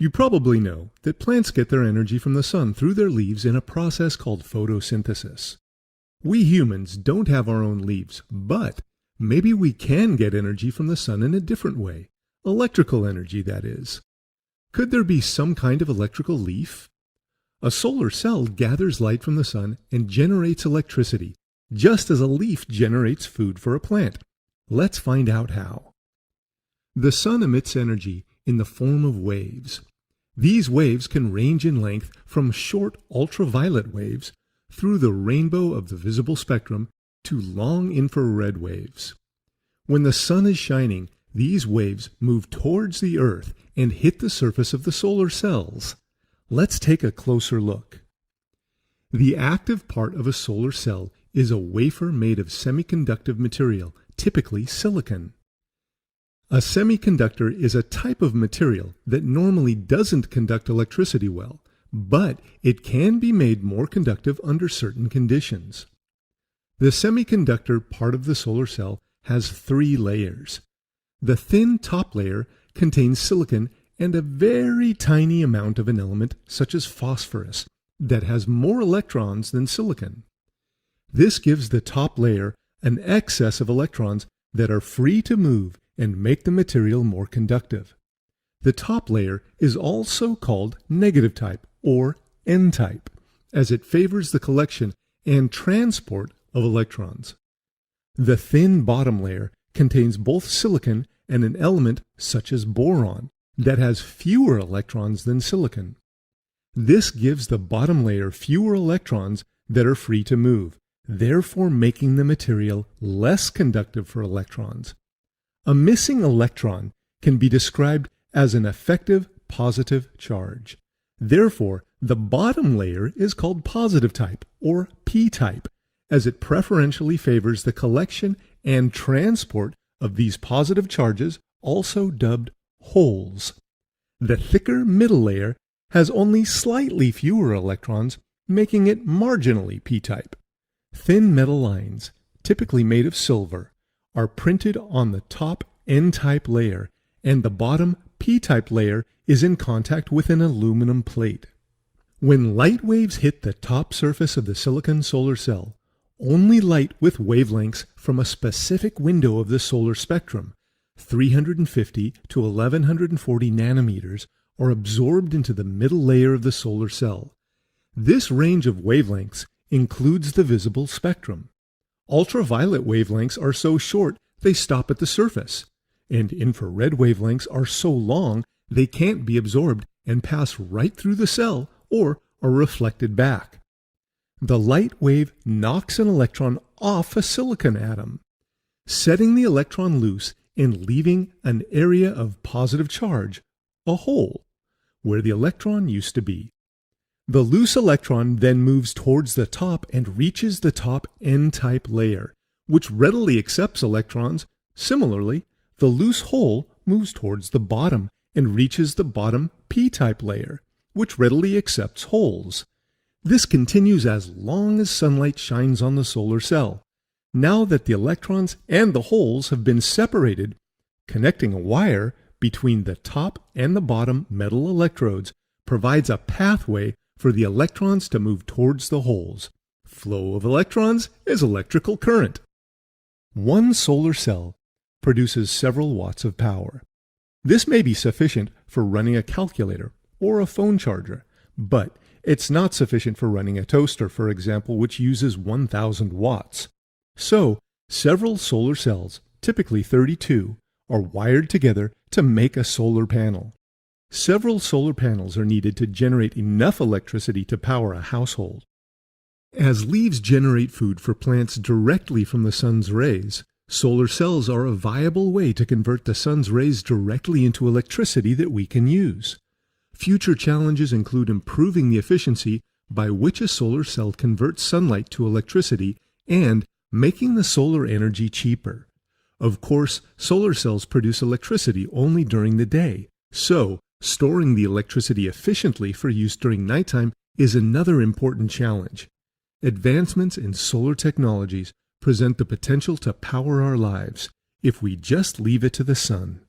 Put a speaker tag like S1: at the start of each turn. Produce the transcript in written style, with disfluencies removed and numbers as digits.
S1: You probably know that plants get their energy from the sun through their leaves in a process called photosynthesis. We humans don't have our own leaves, but maybe we can get energy from the sun in a different way. Electrical energy, that is. Could there be some kind of electrical leaf? A solar cell gathers light from the sun and generates electricity, just as a leaf generates food for a plant. Let's find out how. The sun emits energy in the form of waves. These waves can range in length from short ultraviolet waves through the rainbow of the visible spectrum to long infrared waves. When the sun is shining, these waves move towards the Earth and hit the surface of the solar cells. Let's take a closer look. The active part of a solar cell is a wafer made of semiconductive material, typically silicon. A semiconductor is a type of material that normally doesn't conduct electricity well, but it can be made more conductive under certain conditions. The semiconductor part of the solar cell has 3 layers. The thin top layer contains silicon and a very tiny amount of an element such as phosphorus that has more electrons than silicon. This gives the top layer an excess of electrons that are free to move and make the material more conductive. The top layer is also called negative type or N-type, as it favors the collection and transport of electrons. The thin bottom layer contains both silicon and an element such as boron that has fewer electrons than silicon. This gives the bottom layer fewer electrons that are free to move, therefore making the material less conductive for electrons. A missing electron can be described as an effective positive charge. Therefore, the bottom layer is called positive type or p-type, as it preferentially favors the collection and transport of these positive charges, also dubbed holes. The thicker middle layer has only slightly fewer electrons, making it marginally p-type. Thin metal lines, typically made of silver, are printed on the top N-type layer, and the bottom p-type layer is in contact with an aluminum plate. When light waves hit the top surface of the silicon solar cell, only light with wavelengths from a specific window of the solar spectrum, 350 to 1140 nanometers, are absorbed into the middle layer of the solar cell. This range of wavelengths includes the visible spectrum. Ultraviolet wavelengths are so short they stop at the surface, and infrared wavelengths are so long they can't be absorbed and pass right through the cell or are reflected back. The light wave knocks an electron off a silicon atom, setting the electron loose and leaving an area of positive charge, a hole, where the electron used to be. The loose electron then moves towards the top and reaches the top N-type layer, which readily accepts electrons. Similarly, the loose hole moves towards the bottom and reaches the bottom p-type layer, which readily accepts holes. This continues as long as sunlight shines on the solar cell. Now that the electrons and the holes have been separated, connecting a wire between the top and the bottom metal electrodes provides a pathway for the electrons to move towards the holes. Flow of electrons is electrical current. One solar cell produces several watts of power. This may be sufficient for running a calculator or a phone charger, but it's not sufficient for running a toaster, for example, which uses 1000 watts. So, several solar cells, typically 32, are wired together to make a solar panel. Several solar panels are needed to generate enough electricity to power a household. As leaves generate food for plants directly from the sun's rays, solar cells are a viable way to convert the sun's rays directly into electricity that we can use. Future challenges include improving the efficiency by which a solar cell converts sunlight to electricity and making the solar energy cheaper. Of course, solar cells produce electricity only during the day, so storing the electricity efficiently for use during nighttime is another important challenge. Advancements in solar technologies present the potential to power our lives if we just leave it to the sun.